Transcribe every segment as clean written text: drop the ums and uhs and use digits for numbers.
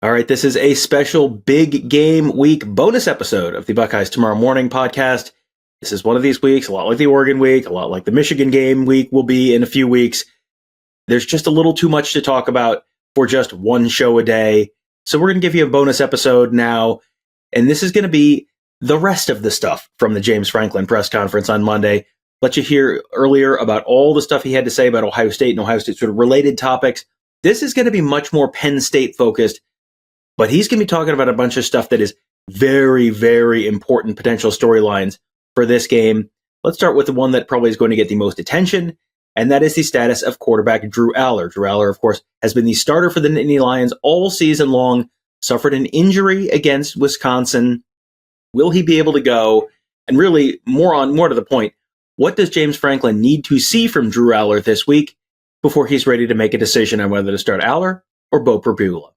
All right, this is a special big game week bonus episode of the Buckeyes TomOrrow Morning podcast. This is one of these weeks, a lot like the Oregon week, a lot like the Michigan game week will be in a few weeks. There's just a little too much to talk about for just one show a day. So we're going to give you a bonus episode now, and this is going to be the rest of the stuff from the James Franklin press conference on Monday. Let you hear earlier about all the stuff he had to say about Ohio State and Ohio State sort of related topics. This is going to be much more Penn State focused, but he's going to be talking about a bunch of stuff that is very, very important potential storylines for this game. Let's start with the one that probably is going to get the most attention, and that is the status of quarterback Drew Allar. Drew Allar, of course, has been the starter for the Nittany Lions all season long, suffered an injury against Wisconsin. Will he be able to go? And really, more to the point, what does James Franklin need to see from Drew Allar this week before he's ready to make a decision on whether to start Allar or Beau Pribula?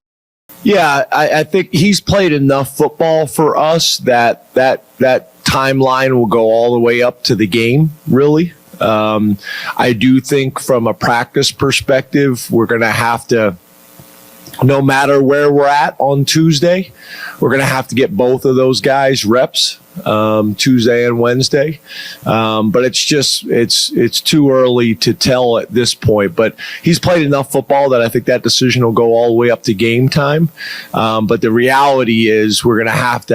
Yeah, I think he's played enough football for us that timeline will go all the way up to the game, really. I do think from a practice perspective, we're going to have to, no matter where we're at on Tuesday, we're going to have to get both of those guys reps, Tuesday and Wednesday. But it's too early to tell at this point. But he's played enough football that I think that decision will go all the way up to game time. But the reality is we're going to have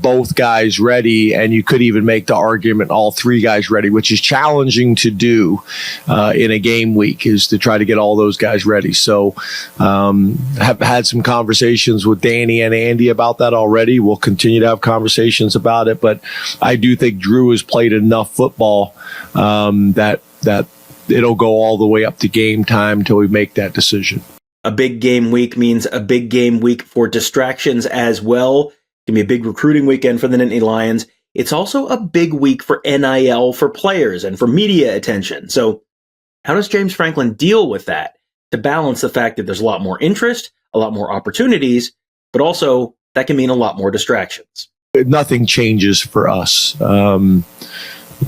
both guys ready, and you could even make the argument all three guys ready, which is challenging to do in a game week, is to try to get all those guys ready. So have had some conversations with Dani and Andy about that already. We'll continue to have conversations about it, but I do think Drew has played enough football that it'll go all the way up to game time until we make that decision. A big game week means a big game week for distractions as well. It's going to be a big recruiting weekend for the Nittany Lions. It's also a big week for NIL for players and for media attention. So how does James Franklin deal with that to balance the fact that there's a lot more interest, a lot more opportunities, but also that can mean a lot more distractions? Nothing changes for us.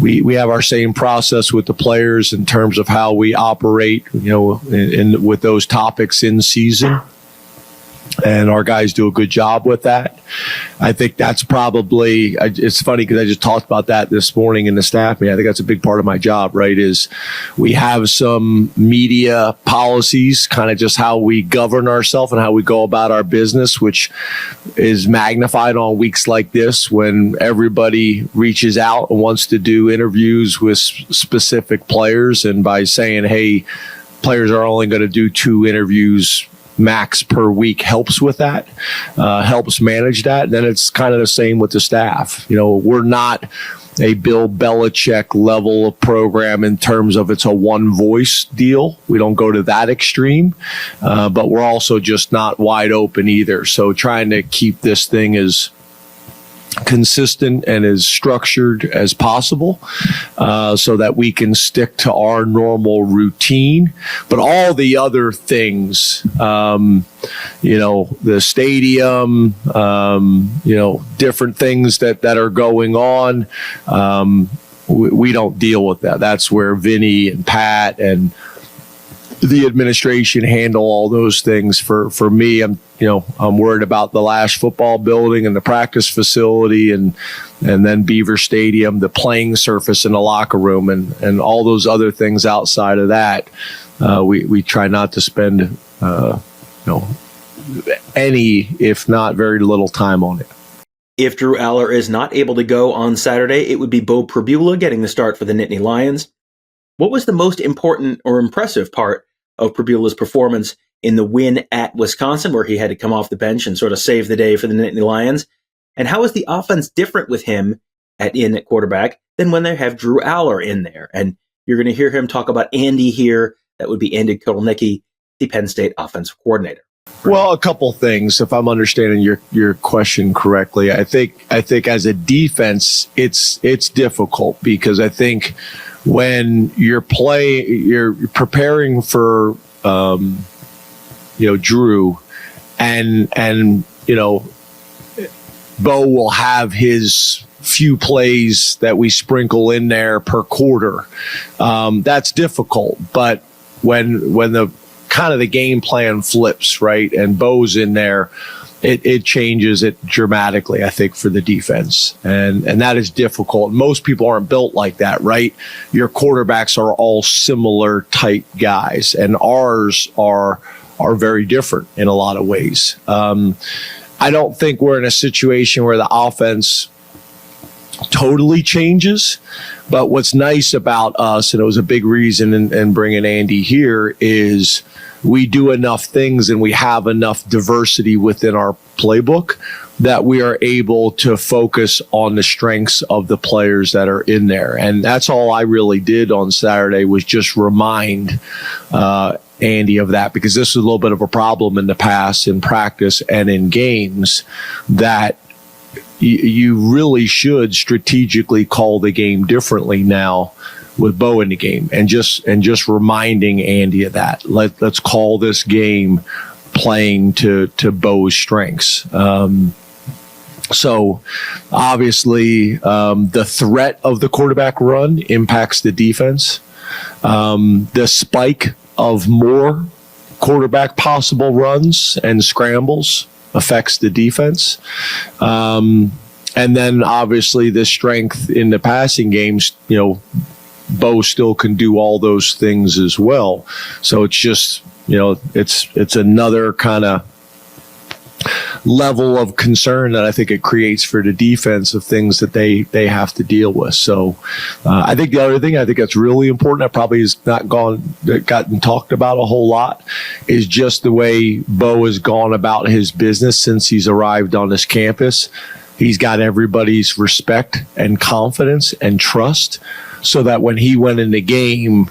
We have our same process with the players in terms of how we operate, with those topics in season. And our guys do a good job with that. I think that's probably, it's funny because I just talked about that this morning in the staff meeting. I think that's a big part of my job, right, is we have some media policies, kind of just how we govern ourselves and how we go about our business, which is magnified on weeks like this when everybody reaches out and wants to do interviews with specific players. And by saying, hey, players are only going to do 2 interviews max per week helps with that, helps manage that. And then it's kind of the same with the staff. We're not a Bill Belichick level of program in terms of it's a one voice deal. We don't go to that extreme, but we're also just not wide open either. So trying to keep this thing as consistent and as structured as possible, so that we can stick to our normal routine. But all the other things, the stadium, different things that are going on, we don't deal with that. That's where Vinny and Pat and the administration handle all those things. For me, I'm worried about the Lash football building and the practice facility and then Beaver Stadium, the playing surface in the locker room, and all those other things outside of that. We try not to spend any, if not very little time on it. If Drew Allar is not able to go on Saturday, it would be Beau Pribula getting the start for the Nittany Lions. What was the most important or impressive part of Pribula's performance in the win at Wisconsin, where he had to come off the bench and sort of save the day for the Nittany Lions? And how is the offense different with him at quarterback than when they have Drew Allar in there? And you're going to hear him talk about Andy here. That would be Andy Kotelnicki, the Penn State offensive coordinator. Well, a couple things, if I'm understanding your question correctly. I think as a defense, it's difficult because I think when you're preparing for Drew, and Beau will have his few plays that we sprinkle in there per quarter. That's difficult, but when the kind of the game plan flips, right? And Beau's in there. It changes it dramatically, I think, for the defense. And that is difficult. Most people aren't built like that, right? Your quarterbacks are all similar type guys, and ours are very different in a lot of ways. I don't think we're in a situation where the offense totally changes. But what's nice about us, and it was a big reason in bringing Andy here, is we do enough things and we have enough diversity within our playbook that we are able to focus on the strengths of the players that are in there. And that's all I really did on Saturday, was just remind Andy of that, because this was a little bit of a problem in the past in practice and in games, that you really should strategically call the game differently now with Beau in the game, and just reminding Andy of that. Let's call this game playing to Beau's strengths. So obviously the threat of the quarterback run impacts the defense. The spike of more quarterback possible runs and scrambles affects the defense. And then obviously the strength in the passing games, Beau still can do all those things as well. So it's just, it's another kind of level of concern that I think it creates for the defense of things that they have to deal with. So I think the other thing I think that's really important that probably has not gotten talked about a whole lot is just the way Beau has gone about his business since he's arrived on this campus. He's got everybody's respect and confidence and trust, so that when he went in the game,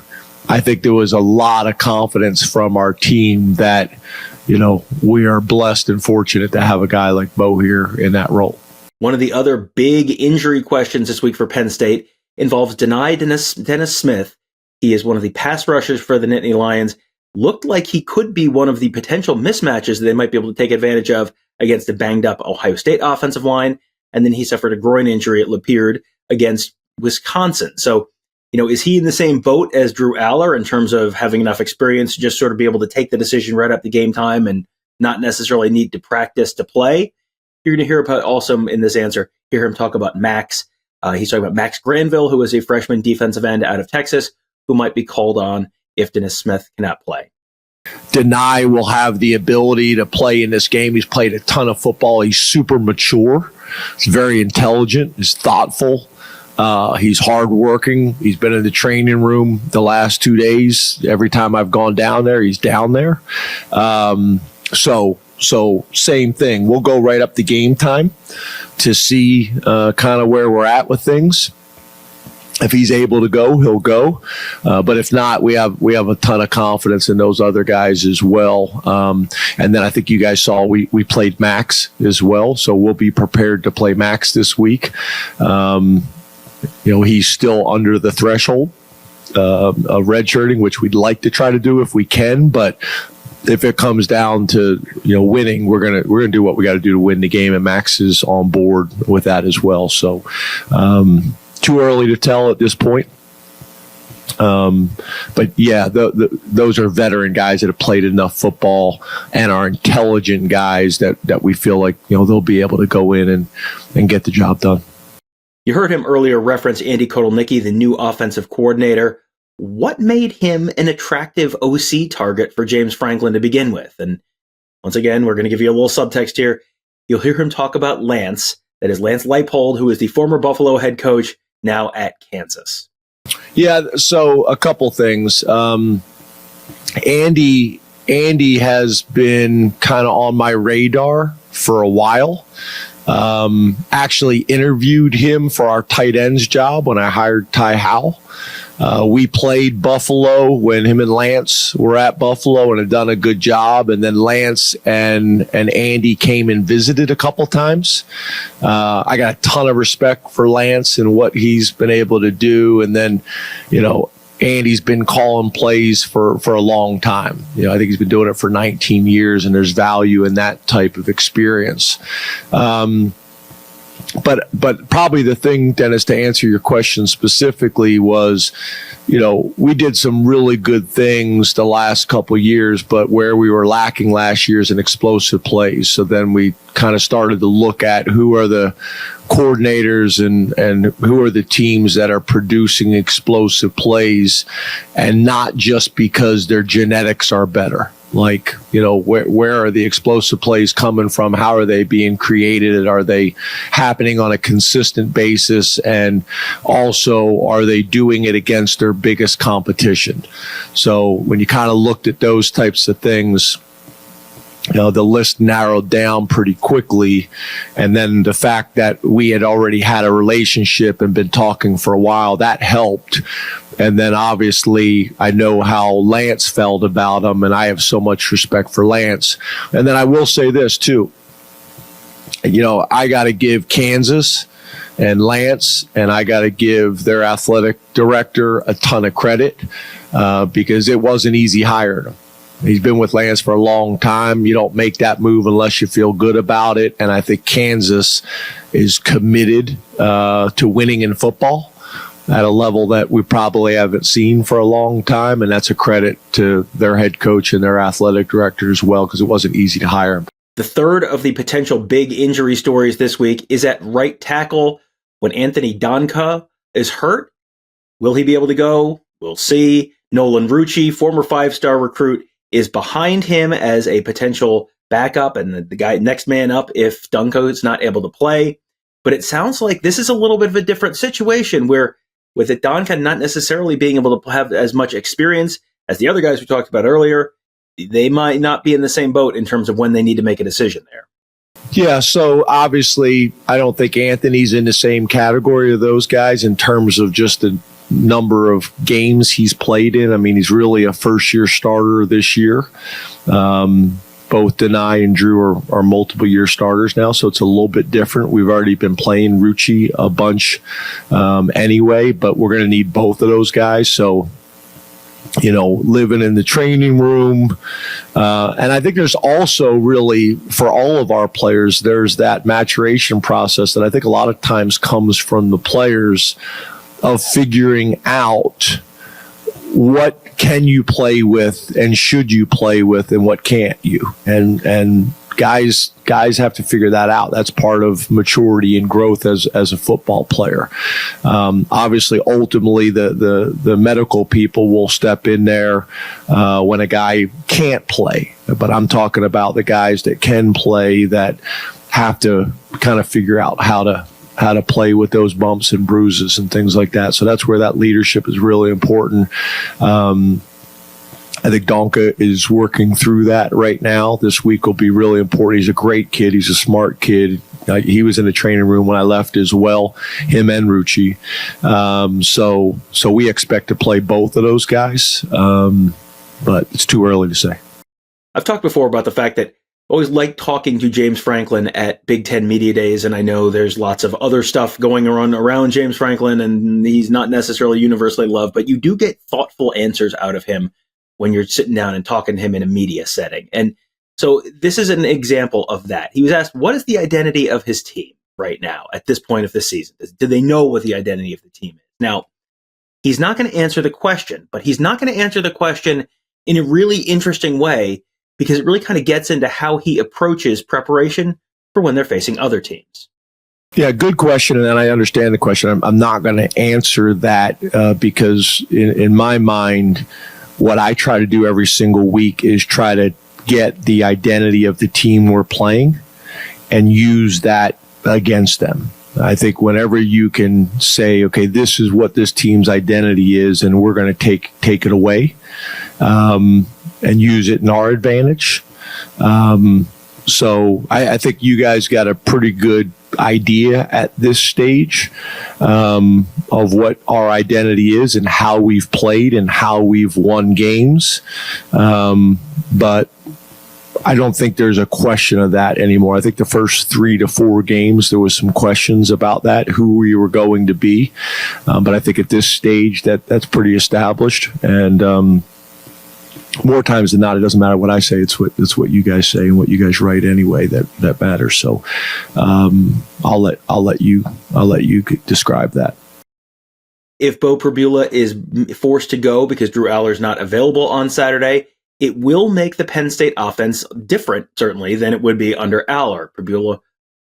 I think there was a lot of confidence from our team that, we are blessed and fortunate to have a guy like Beau here in that role. One of the other big injury questions this week for Penn State involves Dani Dennis-Sutton. He is one of the pass rushers for the Nittany Lions. Looked like he could be one of the potential mismatches that they might be able to take advantage of against a banged-up Ohio State offensive line. And then he suffered a groin injury at Lapeer against Wisconsin. So, is he in the same boat as Drew Allar in terms of having enough experience to just sort of be able to take the decision right up to game time and not necessarily need to practice to play? You're going to hear about also in this answer, hear him talk about Max. He's talking about Max Granville, who is a freshman defensive end out of Texas, who might be called on if Dennis-Sutton cannot play. Dani will have the ability to play in this game. He's played a ton of football. He's super mature. He's very intelligent. He's thoughtful. He's hardworking. He's been in the training room the last 2 days. Every time I've gone down there, he's down there. So same thing. We'll go right up to game time to see kind of where we're at with things. If he's able to go, he'll go. But if not, we have a ton of confidence in those other guys as well. And then I think you guys saw we played Max as well. So we'll be prepared to play Max this week. He's still under the threshold of redshirting, which we'd like to try to do if we can. But if it comes down to winning, we're gonna do what we got to do to win the game, and Max is on board with that as well. So too early to tell at this point. But yeah, those are veteran guys that have played enough football and are intelligent guys that we feel like they'll be able to go in and get the job done. You heard him earlier reference Andy Kotelnicki, the new offensive coordinator. What made him an attractive OC target for James Franklin to begin with? And once again, we're going to give you a little subtext here. You'll hear him talk about Lance, that is Lance Leipold, who is the former Buffalo head coach, now at Kansas. Yeah, so a couple things. Andy has been kind of on my radar for a while. Actually interviewed him for our tight ends job when I hired Ty Howell. We played Buffalo when him and Lance were at Buffalo and had done a good job. And then Lance and Andy came and visited a couple times. I got a ton of respect for Lance and what he's been able to do. And then, Andy's been calling plays for a long time. I think he's been doing it for 19 years, and there's value in that type of experience. But probably the thing, Dennis, to answer your question specifically was, we did some really good things the last couple of years, but where we were lacking last year is in explosive plays. So then we kind of started to look at who are the coordinators and who are the teams that are producing explosive plays, and not just because their genetics are better. Like, where are the explosive plays coming from? How are they being created? Are they happening on a consistent basis? And also, are they doing it against their biggest competition? So when you kind of looked at those types of things, the list narrowed down pretty quickly. And then the fact that we had already had a relationship and been talking for a while, that helped. And then obviously I know how Lance felt about him, and I have so much respect for Lance. And then I will say this too. I got to give Kansas and Lance, and I got to give their athletic director a ton of credit because it wasn't easy hiring him. He's been with Lance for a long time. You don't make that move unless you feel good about it. And I think Kansas is committed to winning in football at a level that we probably haven't seen for a long time. And that's a credit to their head coach and their athletic director as well, because it wasn't easy to hire him. The third of the potential big injury stories this week is at right tackle when Anthony Donkoh is hurt. Will he be able to go? We'll see. Nolan Rucci, former 5-star recruit, is behind him as a potential backup and the guy next man up if Donkoh is not able to play. But it sounds like this is a little bit of a different situation where with Donkoh not necessarily being able to have as much experience as the other guys we talked about earlier, they might not be in the same boat in terms of when they need to make a decision there. Yeah, so obviously I don't think Anthony's in the same category of those guys in terms of just the number of games he's played in. I mean, he's really a first-year starter this year. Both Dani and Drew are multiple-year starters now, so it's a little bit different. We've already been playing Rucci a bunch anyway, but we're going to need both of those guys. So, living in the training room. And I think there's also really, for all of our players, there's that maturation process that I think a lot of times comes from the players of figuring out what can you play with and should you play with and what can't you. And guys have to figure that out. That's part of maturity and growth as a football player. Obviously, ultimately, the medical people will step in there when a guy can't play. But I'm talking about the guys that can play that have to kind of figure out how to play with those bumps and bruises and things like that. So that's where that leadership is really important. I think Donkoh is working through that right now. This week will be really important. He's a great kid. He's a smart kid. He was in the training room when I left as well, him and Rucci. So we expect to play both of those guys, but it's too early to say. I've talked before about the fact that I always like talking to James Franklin at Big Ten Media Days, and I know there's lots of other stuff going on around James Franklin, and he's not necessarily universally loved, but you do get thoughtful answers out of him when you're sitting down and talking to him in a media setting. And so this is an example of that. He was asked, what is the identity of his team right now at this point of the season? Do they know what the identity of the team is? Now, he's not going to answer the question, but he's not going to answer the question in a really interesting way, because it really kind of gets into how he approaches preparation for when they're facing other teams. Yeah, good question, and I understand the question. I'm not going to answer that because in my mind, what I try to do every single week is try to get the identity of the team we're playing and use that against them. I think whenever you can say, okay, this is what this team's identity is, and we're going to take it away, and use it in our advantage. So I think you guys got a pretty good idea at this stage of what our identity is and how we've played and how we've won games. But I don't think there's a question of that anymore. I think the first 3 to 4 games, there was some questions about that, who we were going to be. But I think at this stage that's pretty established. And more times than not, it doesn't matter what I say. It's what you guys say and what you guys write anyway that matters. So I'll let you describe that. If Beau Pribula is forced to go because Drew Allar is not available on Saturday, it will make the Penn State offense different, certainly, than it would be under Allar. Pribula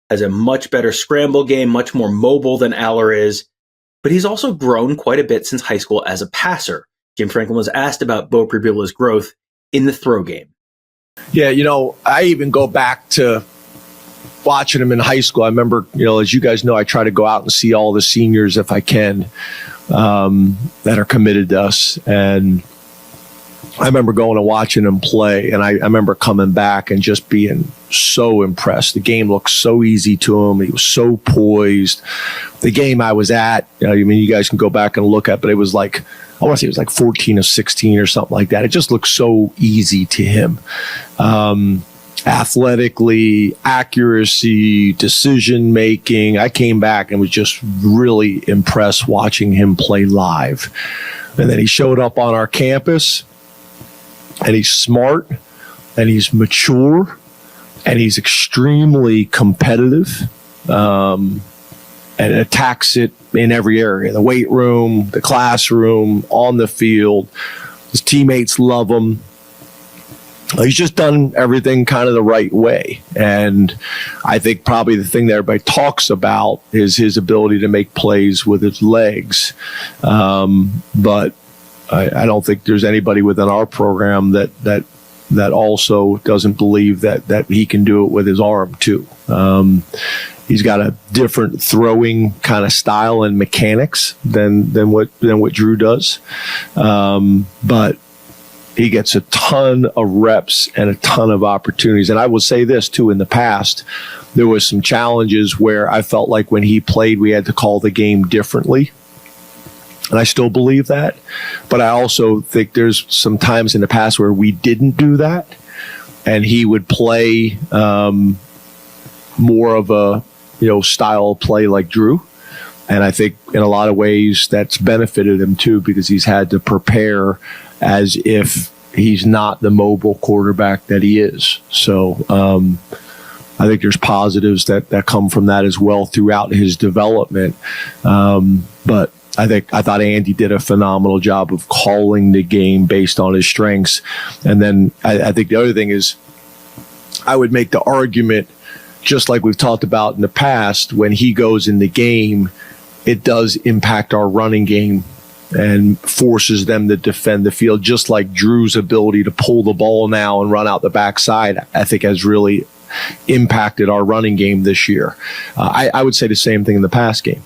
has a much better scramble game, much more mobile than Allar is, but he's also grown quite a bit since high school as a passer. Jim Franklin was asked about Beau Pribula's growth in the throw game. Yeah, I even go back to watching him in high school. I remember, as you guys know, I try to go out and see all the seniors if I can that are committed to us. And I remember going and watching him play, and I remember coming back and just being so impressed. The game looked so easy to him. He was so poised. The game I was at, you guys can go back and look at, but it was like, I want to say it was like 14 of 16 or something like that. It just looked so easy to him. Athletically, accuracy, decision making. I came back and was just really impressed watching him play live. And then he showed up on our campus, and he's smart, and he's mature, and he's extremely competitive, and attacks it in every area: the weight room, the classroom, on the field. His teammates love him. He's just done everything kind of the right way. And I think probably the thing that everybody talks about is his ability to make plays with his legs. But I don't think there's anybody within our program that also doesn't believe that he can do it with his arm too. He's got a different throwing kind of style and mechanics than what Drew does. But he gets a ton of reps and a ton of opportunities. And I will say this too, in the past, there was some challenges where I felt like when he played, we had to call the game differently. And I still believe that. But I also think there's some times in the past where we didn't do that. And he would play more of a style of play like Drew. And I think in a lot of ways that's benefited him too, because he's had to prepare as if he's not the mobile quarterback that he is. So I think there's positives that come from that as well throughout his development. But I thought Andy did a phenomenal job of calling the game based on his strengths. And then I think the other thing is, I would make the argument, just like we've talked about in the past, when he goes in the game, it does impact our running game and forces them to defend the field, just like Drew's ability to pull the ball now and run out the backside, I think has really impacted our running game this year. I would say the same thing in the pass game.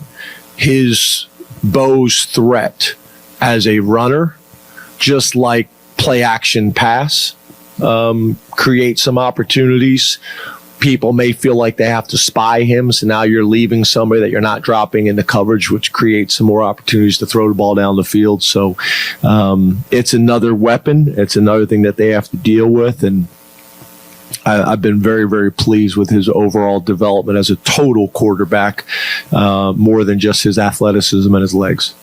Beau's threat as a runner, just like play action pass, create some opportunities. People may feel like they have to spy him, so now you're leaving somebody that you're not dropping into coverage, which creates some more opportunities to throw the ball down the field. So it's another weapon. It's another thing that they have to deal with, and I've been very, very pleased with his overall development as a total quarterback, more than just his athleticism and his legs.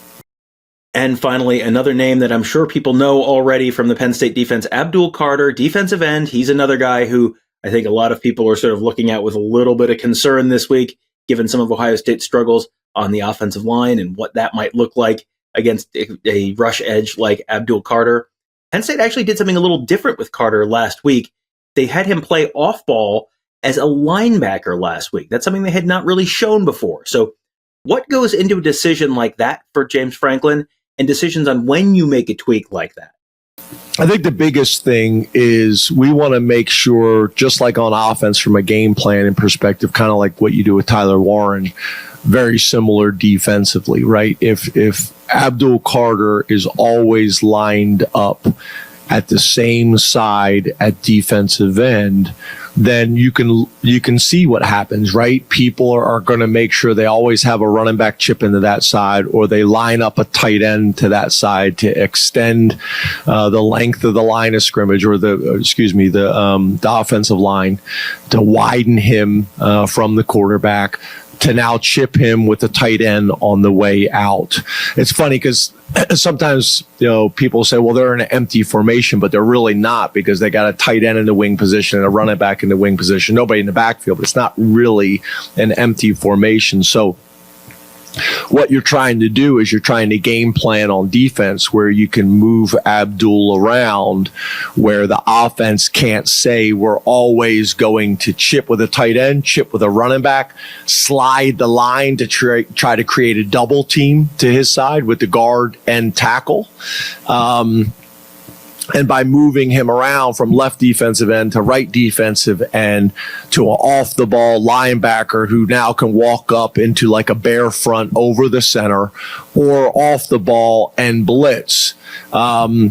And finally, another name that I'm sure people know already from the Penn State defense, Abdul Carter, defensive end. He's another guy who I think a lot of people are sort of looking at with a little bit of concern this week, given some of Ohio State's struggles on the offensive line and what that might look like against a rush edge like Abdul Carter. Penn State actually did something a little different with Carter last week. They had him play off ball as a linebacker last week. That's something they had not really shown before. So what goes into a decision like that for James Franklin, and decisions on when you make a tweak like that? I think the biggest thing is we want to make sure, just like on offense from a game plan and perspective, kind of like what you do with Tyler Warren, very similar defensively, right? If Abdul Carter is always lined up at the same side at defensive end, then you can see what happens, right? People are going to make sure they always have a running back chip into that side, or they line up a tight end to that side to extend the length of the line of scrimmage, or the offensive line, to widen him from the quarterback, to now chip him with the tight end on the way out. It's funny because sometimes, people say, well, they're in an empty formation, but they're really not, because they got a tight end in the wing position and a running back in the wing position, nobody in the backfield, but it's not really an empty formation. So what you're trying to do is you're trying to game plan on defense where you can move Abdul around, where the offense can't say we're always going to chip with a tight end, chip with a running back, slide the line to try to create a double team to his side with the guard and tackle. And by moving him around from left defensive end to right defensive end to an off-the-ball linebacker who now can walk up into like a bear front over the center, or off the ball and blitz, there's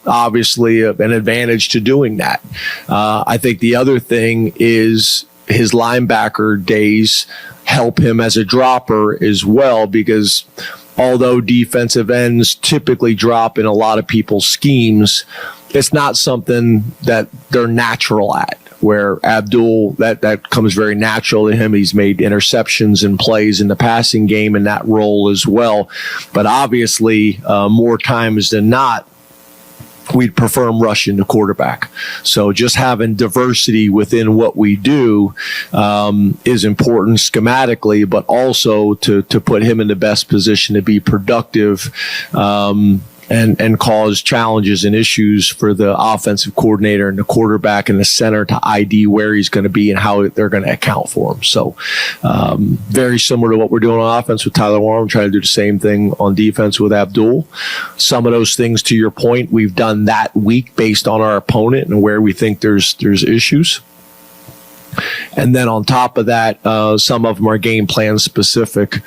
obviously an advantage to doing that. I think the other thing is his linebacker days help him as a dropper as well, because although defensive ends typically drop in a lot of people's schemes, it's not something that they're natural at, where Abdul, that comes very natural to him. He's made interceptions and plays in the passing game in that role as well. But obviously, more times than not, we'd prefer him rushing the quarterback. So just having diversity within what we do is important schematically, but also to put him in the best position to be productive and cause challenges and issues for the offensive coordinator and the quarterback and the center to ID where he's going to be and how they're going to account for him. So very similar to what we're doing on offense with Tyler Warren, trying to do the same thing on defense with Abdul. Some of those things, to your point, we've done that week based on our opponent and where we think there's issues. And then on top of that, some of them are game plan specific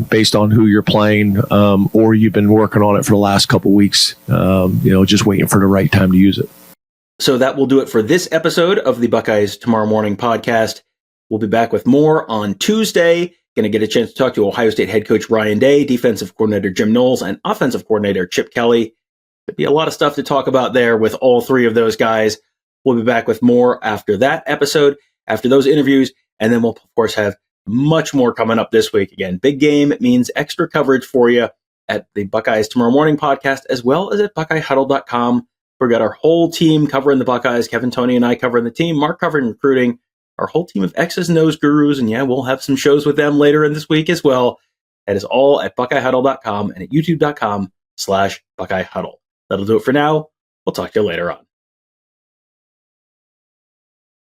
based on who you're playing, or you've been working on it for the last couple weeks, just waiting for the right time to use it. So that will do it for this episode of the Buckeyes Tomorrow Morning podcast. We'll be back with more on Tuesday. Going to get a chance to talk to Ohio State head coach Ryan Day, defensive coordinator Jim Knowles, and offensive coordinator Chip Kelly. There'll be a lot of stuff to talk about there with all three of those guys. We'll be back with more after that episode, after those interviews, and then we'll, of course, have much more coming up this week. Again, big game means extra coverage for you at the Buckeyes Tomorrow Morning podcast, as well as at BuckeyeHuddle.com. We've got our whole team covering the Buckeyes. Kevin, Tony, and I covering the team. Mark covering recruiting. Our whole team of X's and O's gurus. And yeah, we'll have some shows with them later in this week as well. That is all at BuckeyeHuddle.com and at YouTube.com/BuckeyeHuddle. That'll do it for now. We'll talk to you later on.